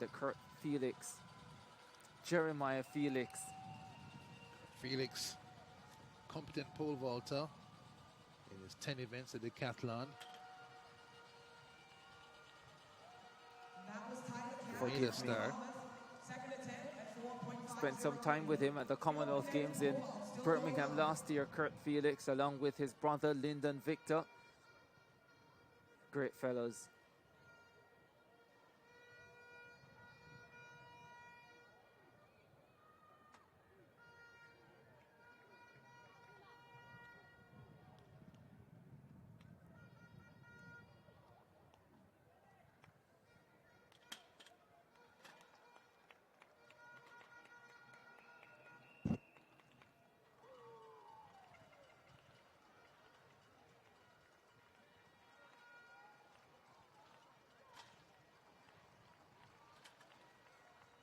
the Kurt Felix. Jeremiah Felix. Felix, competent pole vaulter in his 10 events at the decathlon. Forgive me. Spent some time with him at the Commonwealth Games in Birmingham last year, Kurt Felix, along with his brother Lyndon Victor. Great fellows.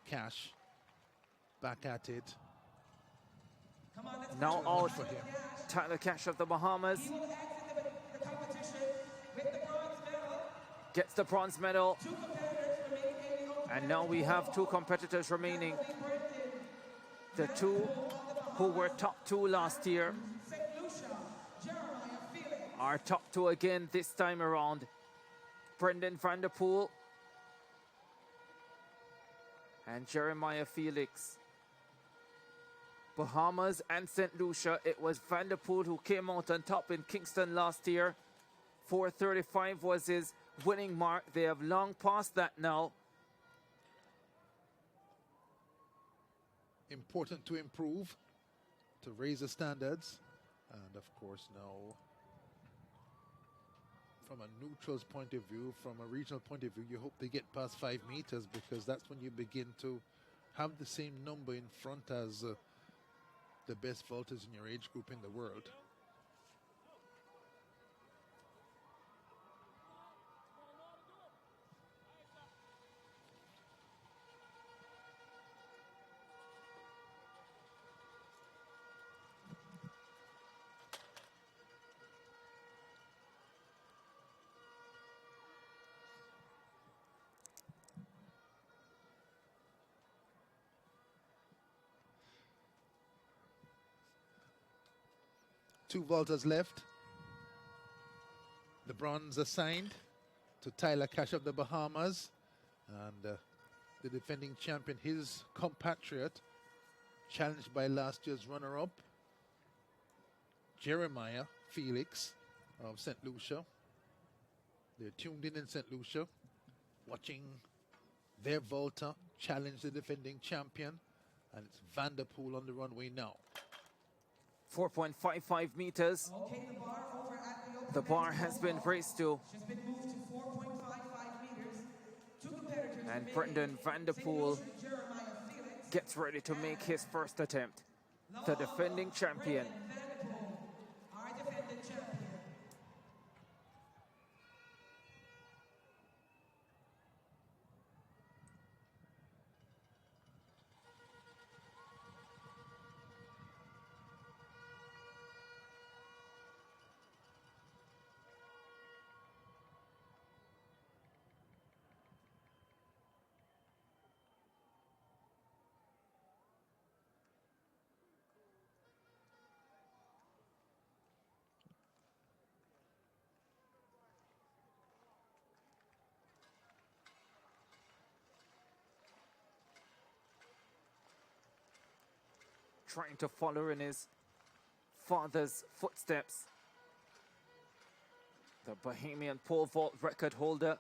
Cash back at it. Now out, Tyler Cash of the Bahamas gets the bronze medal. And now we have 2 competitors remaining. The 2 who were top 2 last year are top 2 again this time around. Brendan van der Poel and Jeremiah Felix. Bahamas and St. Lucia, it was Van der Poel who came out on top in Kingston last year. 4:35 was his winning mark. They have long passed that now. Important to improve, to raise the standards. And of course now, from a neutral's point of view, from a regional point of view, you hope they get past 5 meters, because that's when you begin to have the same number in front as the best vaulters in your age group in the world. Two vaulters left. The bronze assigned to Tyler Cash of the Bahamas, and the defending champion, his compatriot, challenged by last year's runner-up, Jeremiah Felix of St. Lucia. They're tuned in St. Lucia, watching their vaulter challenge the defending champion, and it's Van der Poel on the runway now. 4.55 meters. The bar has been raised to. And Brendan van der Poel gets ready to make his first attempt. The defending champion. Trying to follow in his father's footsteps. The Bahamian pole vault record holder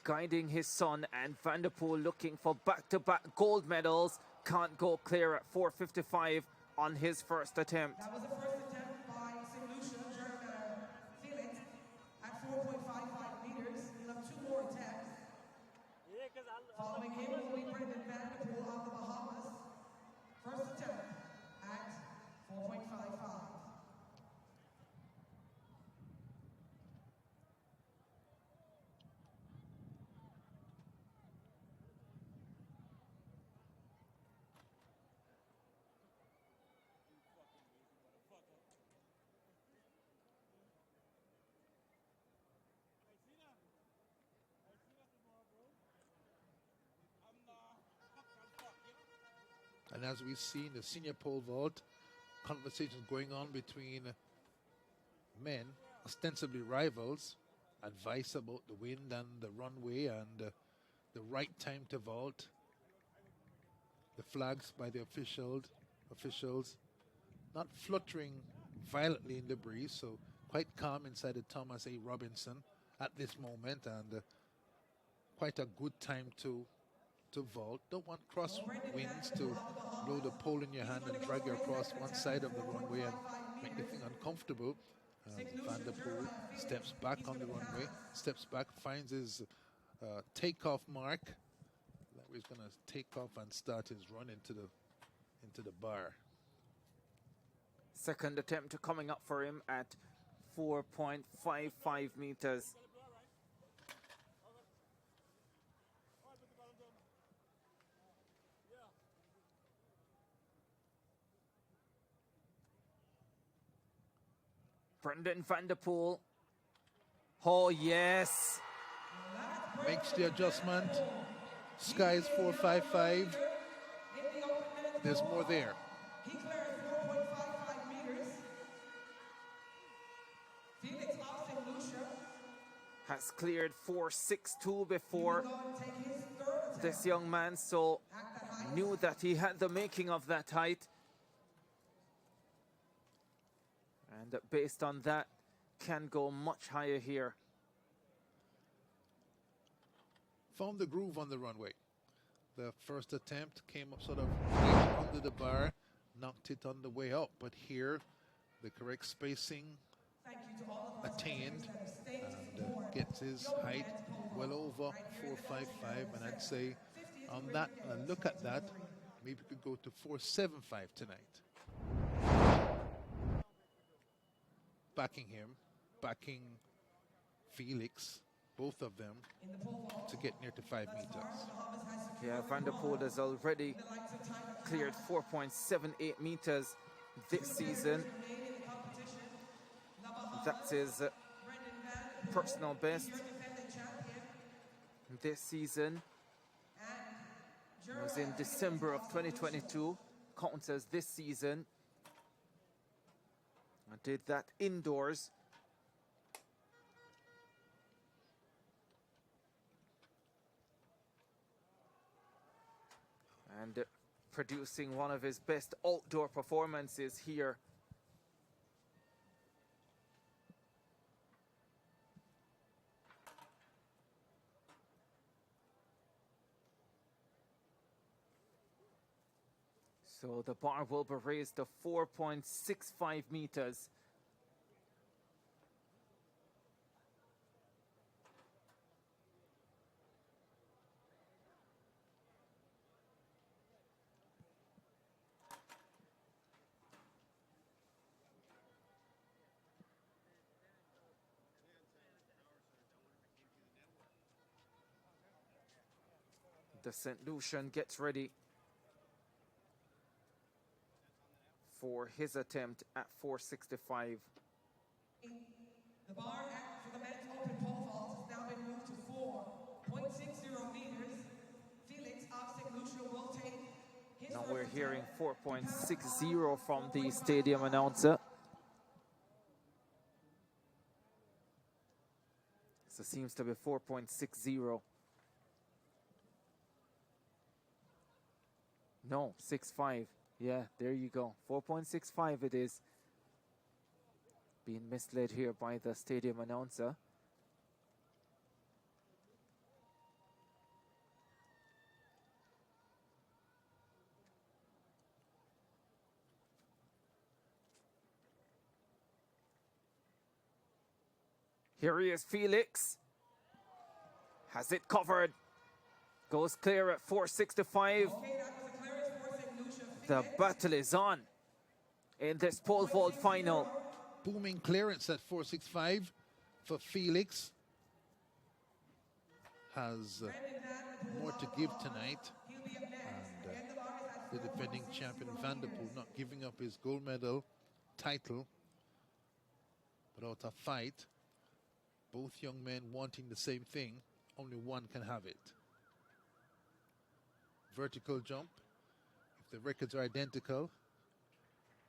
guiding his son, and Van der Poel looking for back-to-back gold medals. Can't go clear at 4:55 on his first attempt. That was the first attempt by St. Lucia, Jeremiah Felix, at 4.55 meters. He'll have 2 more attempts. Following him will be Brendan van der Poel of the Bahamas. First attempt at 4.55. And as we see in the senior pole vault, conversations going on between men, ostensibly rivals, advice about the wind and the runway and the right time to vault. The flags by the officials not fluttering violently in the breeze, so quite calm inside the Thomas A. Robinson at this moment, and quite a good time to vault. Don't want cross winds to blow the pole in your hand and drag you across one side of the runway and make the thing uncomfortable. Van der Poel steps back on the runway, steps back, finds his takeoff mark. That way he's going to take off and start his run into the bar. Second attempt coming up for him at 4.55 meters. Brendan Van der Poel. Oh, yes. Makes the adjustment. Skies 4.55. There's more there. He cleared 4.55 meters. Felix Austin Lucia Has cleared 4.62 before this young man, so knew that he had the making of that height. And based on that, can go much higher here. Found the groove on the runway. The first attempt came up sort of right under the bar, knocked it on the way up, but here the correct spacing attained and gets his height well over 4.55, and I'd say on that, look at that, maybe we could go to 4.75 tonight. Backing him, backing Felix, both of them, to get near to 5 meters. Yeah, Van der Poel has already cleared 4.78 meters this season. That's his personal best this season. It was in December of 2022, counts as this season. I did that indoors. And producing one of his best outdoor performances here. So the bar will be raised to 4.65 meters. The St. Lucian gets ready for his attempt at 4.65. The bar for the men's open pole vault has now been moved to 4.60 meters. Felix Austin Lucia will take his Now we're hearing 4.60 from the stadium announcer. So it seems to be 4.60. No, 6.5. Yeah, there you go. 4.65 it is. Being misled here by the stadium announcer. Here he is, Felix. Has it covered. Goes clear at 4.65. The battle is on in this pole vault final. Booming clearance at 4.65 for Felix. Has more to give tonight. And the defending champion Van der Poel not giving up his gold medal title without a fight. Both young men wanting the same thing. Only one can have it. Vertical jump. If the records are identical,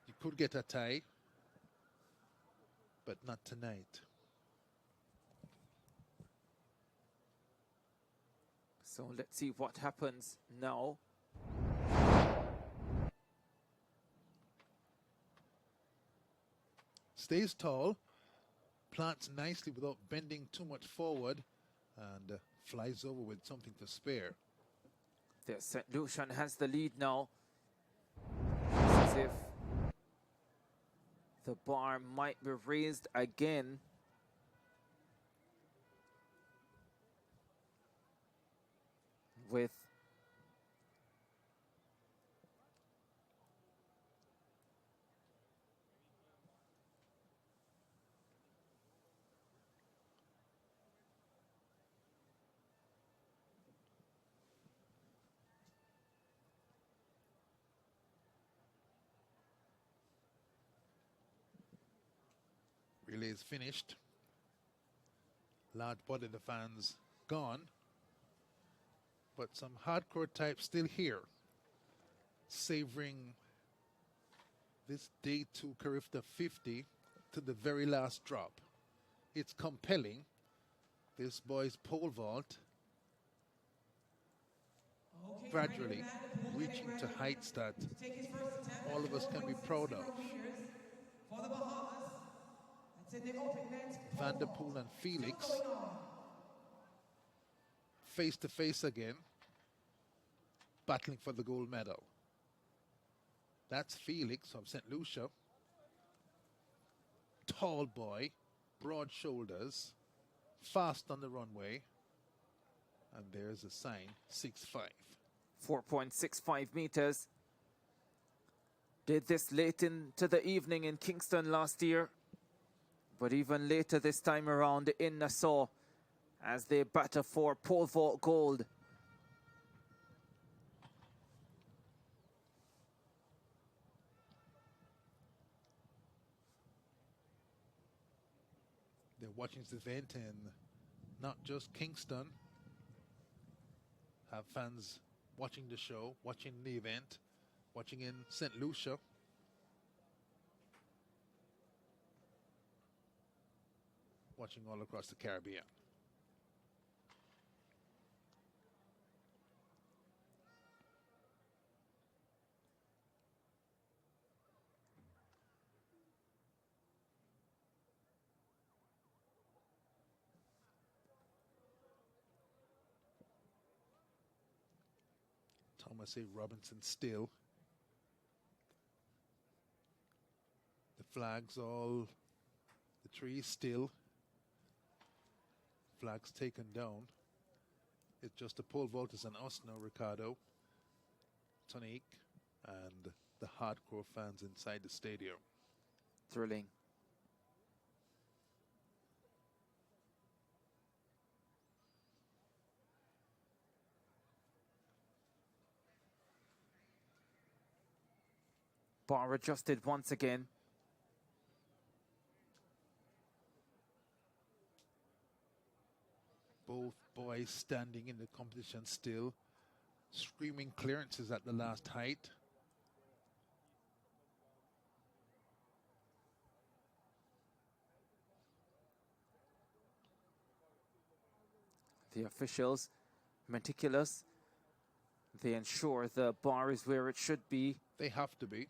you could get a tie, but not tonight. So let's see what happens now. Stays tall, plants nicely without bending too much forward, and flies over with something to spare. The St. Lucian has the lead now. It's as if the bar might be raised again. With Relay is finished. Large body of the fans gone, but some hardcore types still here, savoring this day 2 CARIFTA 50 to the very last drop. It's compelling. This boy's pole vault gradually reaching to heights that all of us can be proud of. Vanderpool and Felix face to face again, battling for the gold medal. That's Felix of St. Lucia. Tall boy, broad shoulders, fast on the runway. And there's a sign, 6'5". 4.65 meters. Did this late into the evening in Kingston last year, but even later this time around in Nassau as they battle for pole vault gold. They're watching this event in not just Kingston. Have fans watching the show, watching the event, watching in St. Lucia. Watching all across the Caribbean. Thomas A. Robinson still. The flags all, the trees still. Flags taken down. It's just the pole vaulters and us now, Ricardo, Tonique, and the hardcore fans inside the stadium. Thrilling. Bar adjusted once again. Both boys standing in the competition still, screaming clearances at the last height. The officials, meticulous. They ensure the bar is where it should be. They have to be.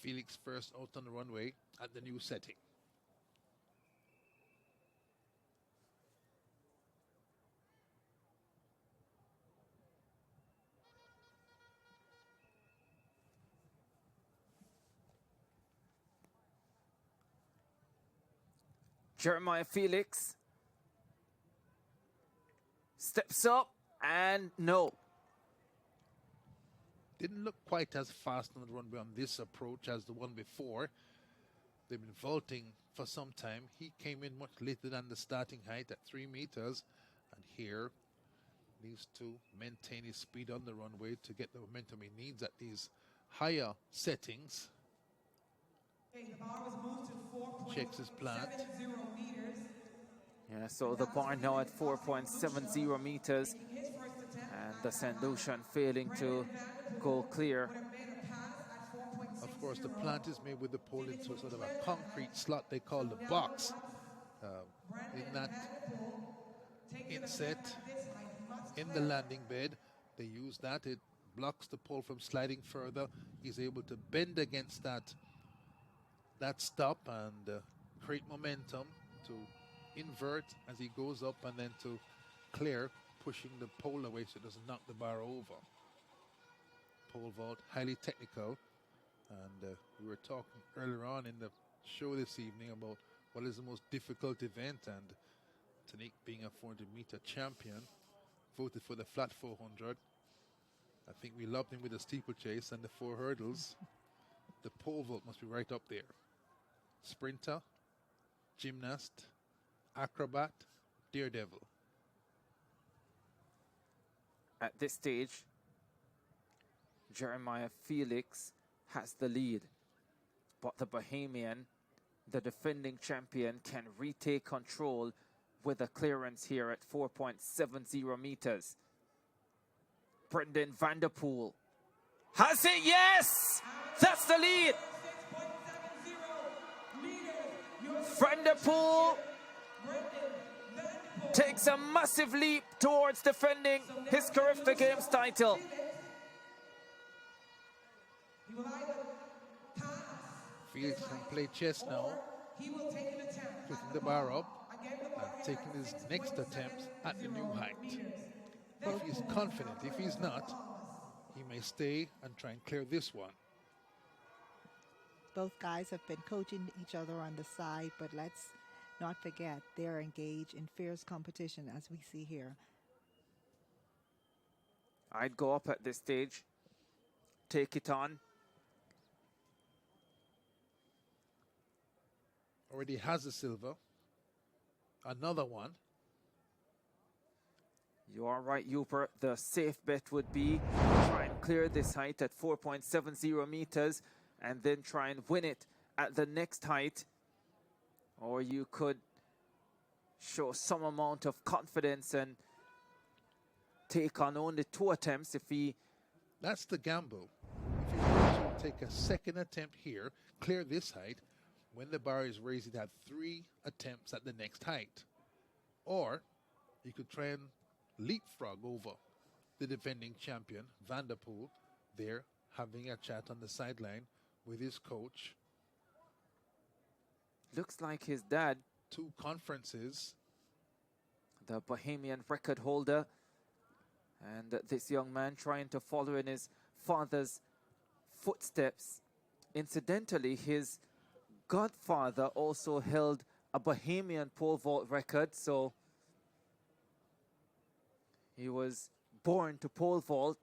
Felix first out on the runway at the new setting. Jeremiah Felix steps up and no. Didn't look quite as fast on the runway on this approach as the one before. They've been vaulting for some time. He came in much later than the starting height at 3 meters. And here, needs to maintain his speed on the runway to get the momentum he needs at these higher settings. Okay, the bar was moved to Checks his plant. 4.70 meters. Yeah, so the bar now at 4.70 meters. And the St. Lucian failing to go clear. Of course, the plant is made with the pole into sort of a concrete slot they call the box. In that inset in the landing bed, they use that. It blocks the pole from sliding further. He's able to bend against that stop and create momentum to invert as he goes up and then to clear, pushing the pole away so it doesn't knock the bar over. Pole vault, highly technical. And we were talking earlier on in the show this evening about what is the most difficult event, and Tanique, being a 400-meter champion, voted for the flat 400. I think we loved him with the steeplechase and the 4 hurdles. The pole vault must be right up there. Sprinter, gymnast, acrobat, daredevil. At this stage, Jeremiah Felix has the lead, but the Bahamian, the defending champion, can retake control with a clearance here at 4.70 meters. Brendan Vanderpool has it, yes! That's the lead! Vanderpool takes a massive leap towards defending his CARIFTA Games title. Felix can play chess now, picking the bar up and taking his next attempt at the new height. If he's confident, if he's not, he may stay and try and clear this one. Both guys have been coaching each other on the side, but let's not forget they're engaged in fierce competition as we see here. I'd go up at this stage, take it on. Already has a silver. Another one. You are right, Uper. The safe bet would be try and clear this height at 4.70 meters and then try and win it at the next height. Or you could show some amount of confidence and take on only 2 attempts if he... That's the gamble. If you were to take a second attempt here, clear this height, when the bar is raised, you'd have 3 attempts at the next height. Or you could try and leapfrog over the defending champion, Vanderpool, there having a chat on the sideline with his coach. Looks like his dad, 2 conferences. the Bahamian record holder, and this young man trying to follow in his father's footsteps. Incidentally, his godfather also held a Bahamian pole vault record, so he was born to pole vault.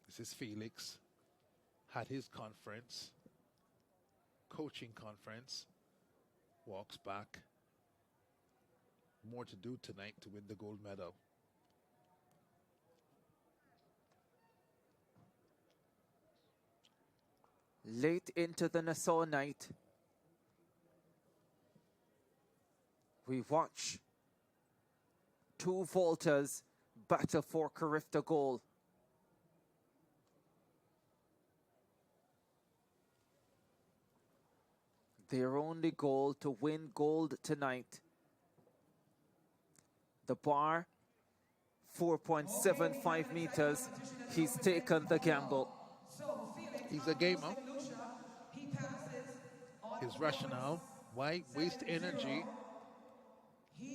This is Felix. Had his conference, coaching conference, walks back. More to do tonight to win the gold medal. Late into the Nassau night, we watch 2 vaulters battle for CARIFTA gold. Their only goal to win gold tonight. The bar, 4.75 meters. He's taken the gamble. He's a gamer. His rationale, why waste energy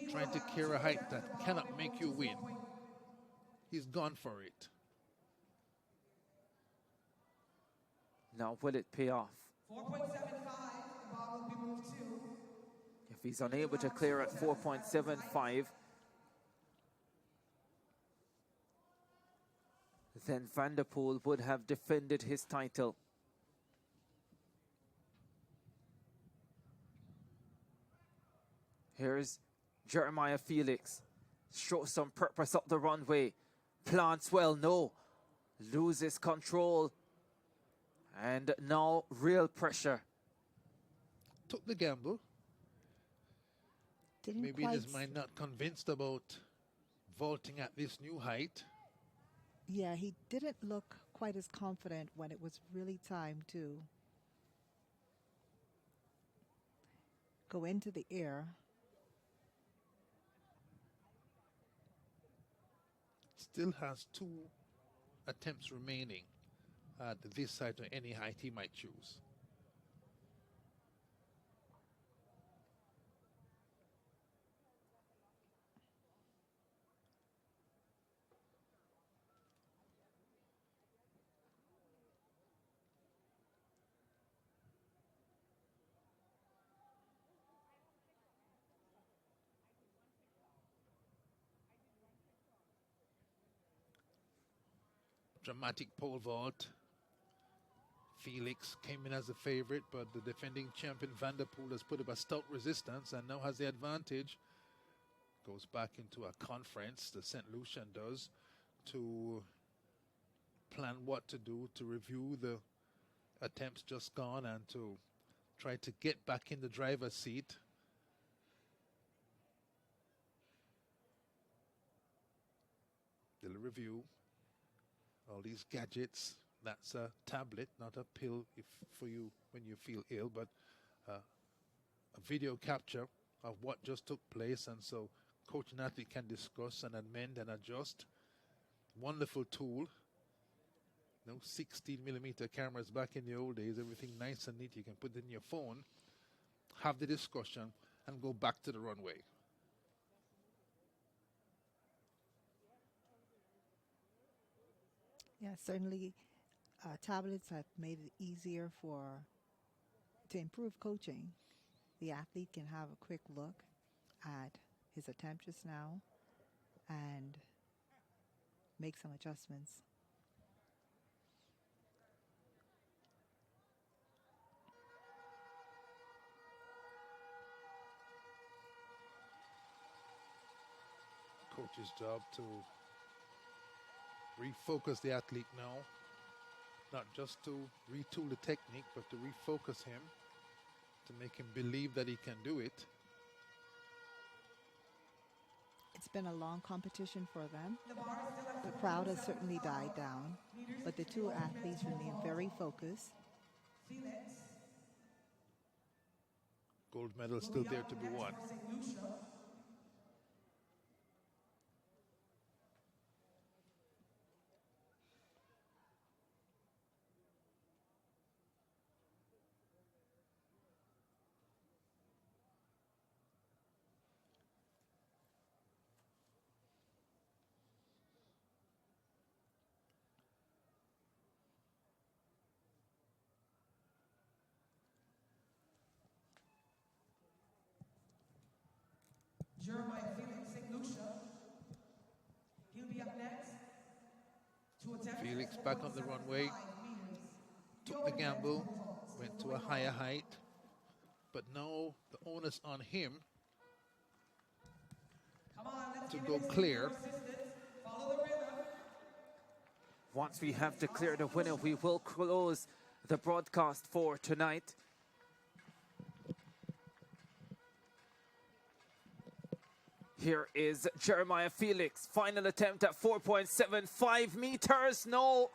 trying to clear a height that cannot make you win? He's gone for it. Now will it pay off? 4.75, the bar will be moved to. If he's unable to clear at 4.75, then Van der Poel would have defended his title. Here's Jeremiah Felix. Shows some purpose up the runway. Plants well, no. Loses control. And now real pressure. Took the gamble. Didn't Maybe quite his mind not convinced about vaulting at this new height. Yeah, he didn't look quite as confident when it was really time to go into the air. Still has 2 attempts remaining at this side or any height he might choose. Dramatic pole vault. Felix came in as a favorite, but the defending champion Van der Poel has put up a stout resistance and now has the advantage. Goes back into a conference, the St. Lucian does, to plan what to do, to review the attempts just gone and to try to get back in the driver's seat. They'll review all these gadgets. That's a tablet, not a pill for you when you feel ill, but a video capture of what just took place, and so coach and athlete can discuss and amend and adjust. Wonderful tool. No 16mm cameras back in the old days, everything nice and neat. You can put it in your phone, have the discussion, and go back to the runway. Yeah, certainly tablets have made it easier to improve coaching. The athlete can have a quick look at his attempt just now and make some adjustments. Coach's job to refocus the athlete now, not just to retool the technique, but to refocus him, to make him believe that he can do it. It's been a long competition for them. The crowd has certainly died down, but the 2 athletes remain very focused. Gold medal still there to be won. Jeremiah Felix, St. Lucia. He'll be up next to attempt. Felix back on the runway, took the gamble, went to a higher height, but now the onus on him to go clear. Follow the rhythm. Once we have declared a winner, we will close the broadcast for tonight. Here is Jeremiah Felix, final attempt at 4.75 meters, no.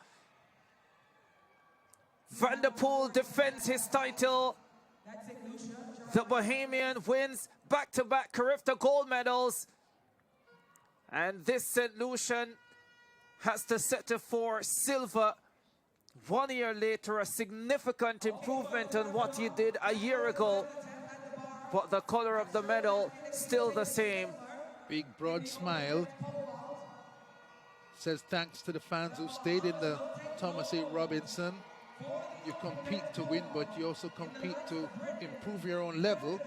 Van der Poel defends his title. The Bahamian wins back-to-back CARIFTA gold medals. And this St. Lucian has to settle for silver. 1 year later, a significant improvement on what he did a year ago. But the color of the medal still the same. Big broad smile. Says thanks to the fans who stayed in the Thomas A. Robinson. you compete to win, but you also compete to improve your own level.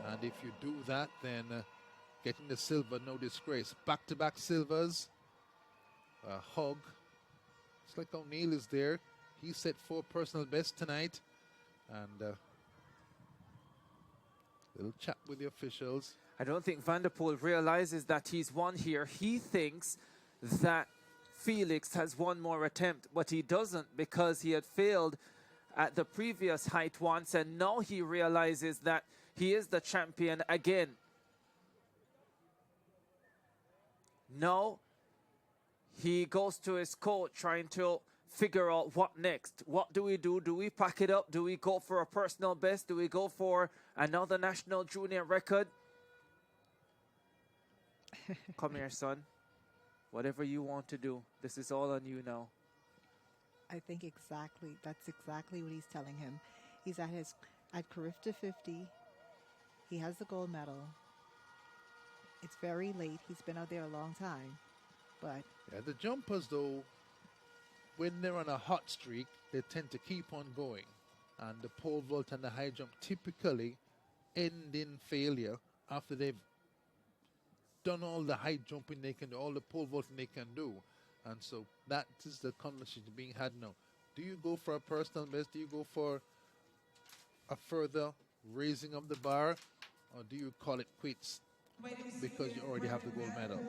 And if you do that, then getting the silver, no disgrace. Back-to-back silvers, a hug. It's like O'Neill is there. He set 4 personal bests tonight. And little chat with the officials. I don't think Van der Poel realizes that he's won here. He thinks that Felix has one more attempt, but he doesn't, because he had failed at the previous height once, and now he realizes that he is the champion again. Now he goes to his coach trying to figure out what next. What do we do? Do we pack it up? Do we go for a personal best? Do we go for another national junior record? Come here, son. Whatever you want to do. This is all on you now. I think that's exactly what he's telling him. He's at CARIFTA50. He has the gold medal. It's very late. He's been out there a long time. But yeah, the jumpers, though, when they're on a hot streak, they tend to keep on going. And the pole vault and the high jump typically end in failure after they've done all the high jumping they can do, all the pole vaulting they can do. And so that is the conversation being had now. Do you go for a personal best? Do you go for a further raising of the bar? Or do you call it quits because you already have the gold medal?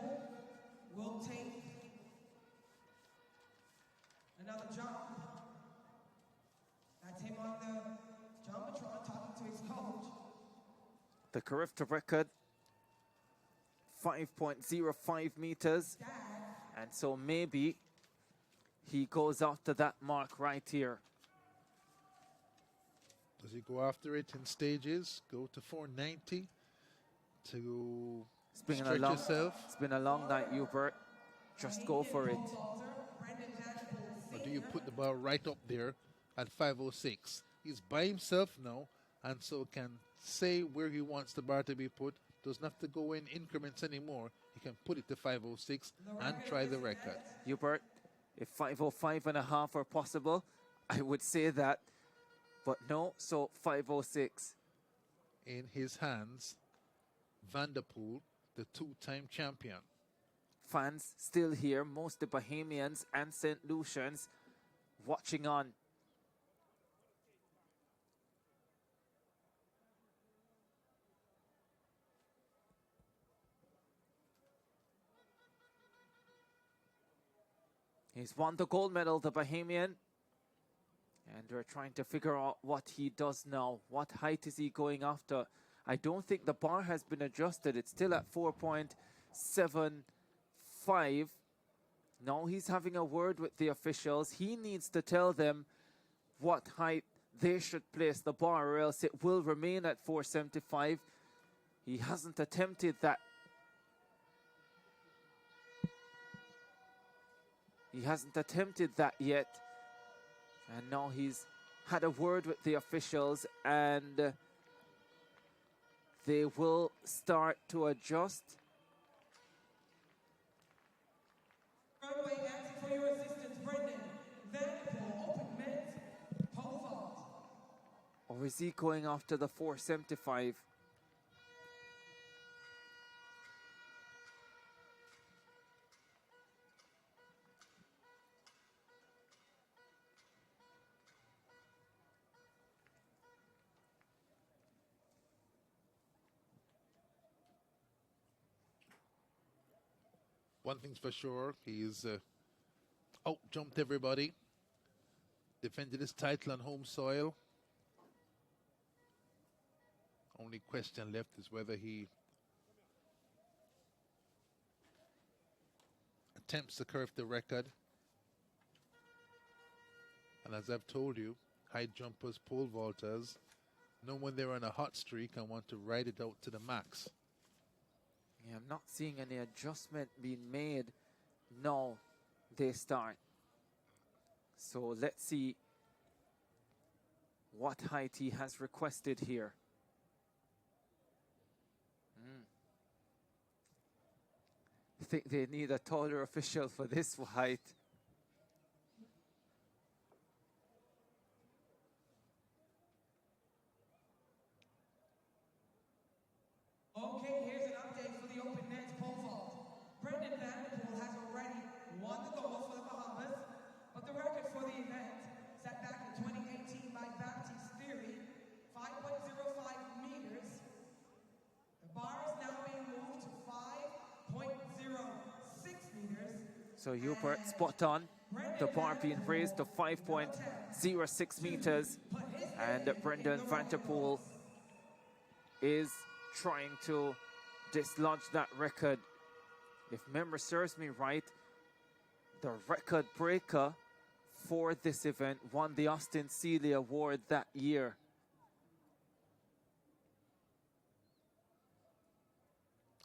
Will take another jump. That's him on the jumbotron talking to his coach. The CARIFTA record, 5.05 meters. And so maybe he goes after that mark right here. Does he go after it in stages? Go to 490 to stretch yourself? It's been a long night, Hubert. Just go for it. Or do you put the bar right up there at 506? He's by himself now, and so can say where he wants the bar to be put. Doesn't have to go in increments anymore. He can put it to 506 and try the record. Hubert, if 505.5 are possible, I would say that. But no, so 506. In his hands, Van der Poel, the 2-time champion. Fans still here, most the Bahamians and St. Lucians watching on. He's won the gold medal, the Bahamian. And we're trying to figure out what he does now. What height is he going after? I don't think the bar has been adjusted. It's still at 4.75. Now he's having a word with the officials. He needs to tell them what height they should place the bar, or else it will remain at 4.75. He hasn't attempted that. He hasn't attempted that yet. And now he's had a word with the officials, and they will start to adjust. Right away, asking for your assistance, Brendan. Van der Poel, open men's pole vault. Or is he going after the 4.75? One thing's for sure, he's out-jumped everybody, defended his title on home soil. Only question left is whether he attempts to curve the record. And as I've told you, high jumpers, pole vaulters know when they're on a hot streak and want to ride it out to the max. Yeah, I'm not seeing any adjustment being made. No, they start. So let's see what height he has requested here. I think they need a taller official for this height. So Hubert, spot on. The bar being raised to 5.06 meters. And Brendan Van der Poel is trying to dislodge that record. If memory serves me right, the record breaker for this event won the Austin Seeley Award that year.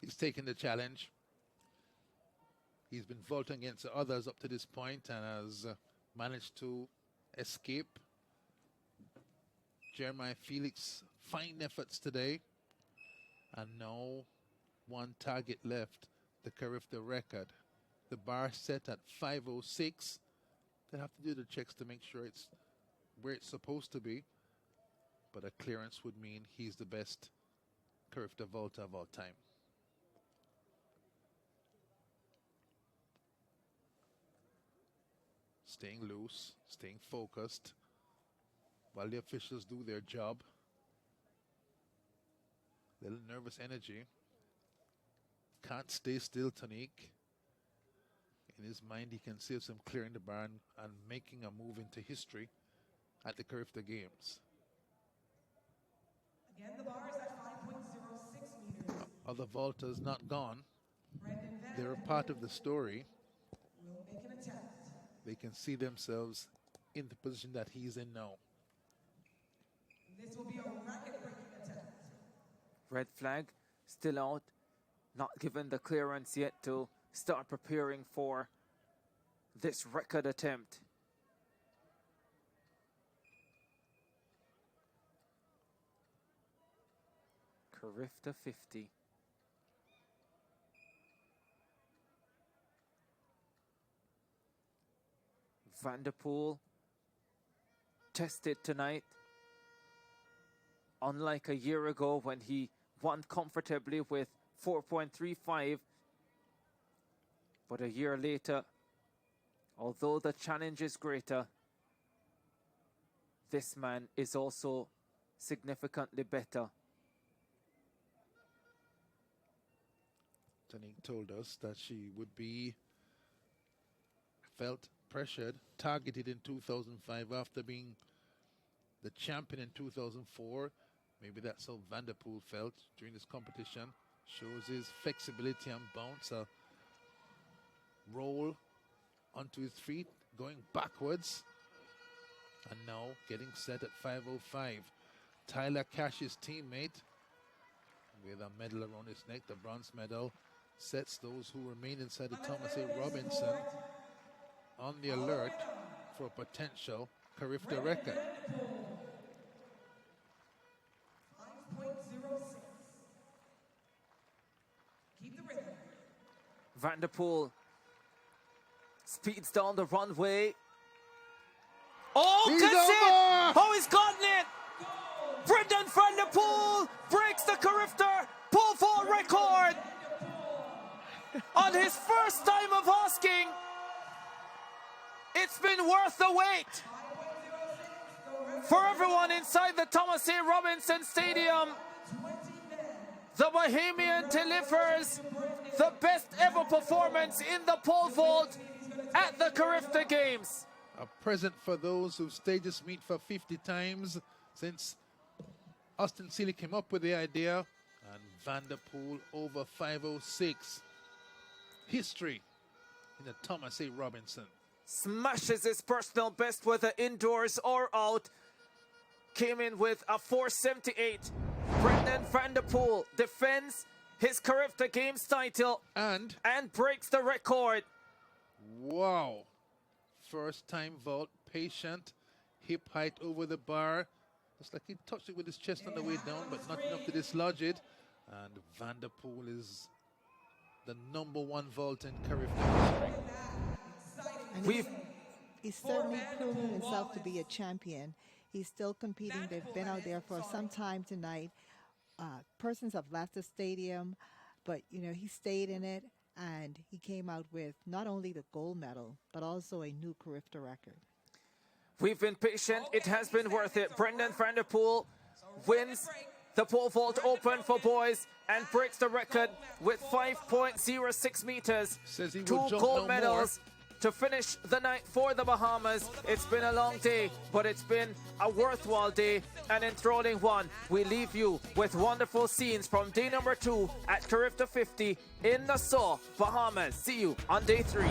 He's taken the challenge. He's been vaulting against the others up to this point and has managed to escape. Jeremiah Felix, fine efforts today. And now one target left, the CARIFTA record. The bar set at 5:06. They have to do the checks to make sure it's where it's supposed to be. But a clearance would mean he's the best CARIFTA vaulter of all time. Staying loose, staying focused while the officials do their job. Little nervous energy. Can't stay still, Tonique. In his mind, he can see him clearing the bar and making a move into history at the CARIFTA Games. Again, the bar is at 5.06 meters. Other vaulters not gone. They're a part of the story. Will make an attempt. They can see themselves in the position that he's in now. This will be a record-breaking attempt. Red flag still out, not given the clearance yet to start preparing for this record attempt. CARIFTA50. Van der Poel tested tonight. Unlike a year ago when he won comfortably with 4.35. But a year later, although the challenge is greater, this man is also significantly better. Tonique told us that she would be felt pressured, targeted in 2005 after being the champion in 2004. Maybe that's how Van der Poel felt during this competition. Shows his flexibility and bounce, a roll onto his feet, going backwards. And now getting set at 5:05. Tyler Cash's teammate with a medal around his neck, the bronze medal, sets those who remain inside the Thomas A. Robinson on the alert for a potential CARIFTA record. 5.06. Keep the rhythm. Van der Poel speeds down the runway. Oh, He's that's over! it! Oh, he's gotten it! Brendan Van der Poel breaks the CARIFTA pole vault record on his first time of asking. It's been worth the wait for everyone inside the Thomas A. Robinson Stadium. The Bahamian delivers the best ever performance in the pole vault at the CARIFTA Games. A present for those who've staged this meet for 50 times since Austin Seeley came up with the idea. And Van der Poel over 5:06. History in the Thomas A. Robinson. Smashes his personal best whether indoors or out. Came in with a 4:78. Brendan Van der Poel defends his CARIFTA Games title And breaks the record. wow. First time vault, patient, hip height over the bar. Looks like he touched it with his chest on the way down, but not enough to dislodge it. And Van der Poel is the #1 vault in CARIFTA history. And he's certainly proven himself to be a champion. He's still competing. They've been out there for some time tonight. Persons have left the stadium, but he stayed in it, and he came out with not only the gold medal, but also a new CARIFTA record. We've been patient. It has been worth it. Brendan Van der Poel wins the pole vault open for boys and breaks the record with 5.06 meters. Says he will Two jump gold no medals to finish the night for the Bahamas. It's been a long day, but it's been a worthwhile day, an enthralling one. We leave you with wonderful scenes from day number 2 at CARIFTA50 in Nassau, Bahamas. See you on day 3.